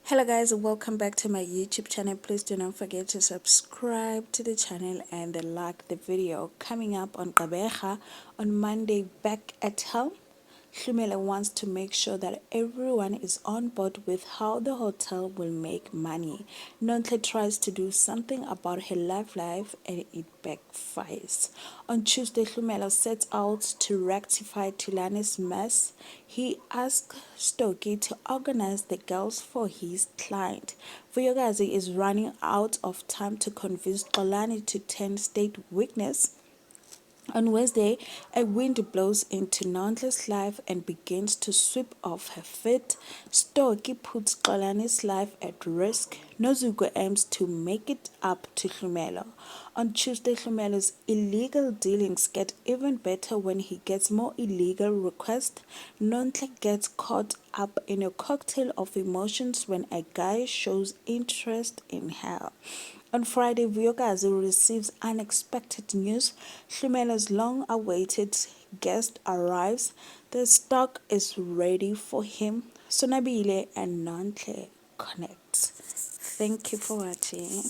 Hello guys, welcome back to my YouTube channel. Please do not forget to subscribe to the channel and like the video. Coming up on Gqeberha on Monday, back at home, Hlumela wants to make sure that everyone is on board with how the hotel will make money. Nontle tries to do something about her love life and it backfires. On Tuesday, Hlumela sets out to rectify Xolani'S mess. He asks Stokkie to organize the girls for his client. Vuyokazi is running out of time to convince Xolani to turn state witness. On Wednesday, a wind blows into Nontle's life and begins to sweep off her feet. Stokkie puts Xolani'S life at risk. Nozuko aims to make it up to Hlumela. On Tuesday, Hlumela's illegal dealings get even better when he gets more illegal requests. Nontle gets caught up in a cocktail of emotions when a guy shows interest in her. On Friday, Vuyokazi receives unexpected news. Hlumela's long-awaited guest arrives. The stock is ready for him. Sonabile and Nontle connect. Thank you for watching.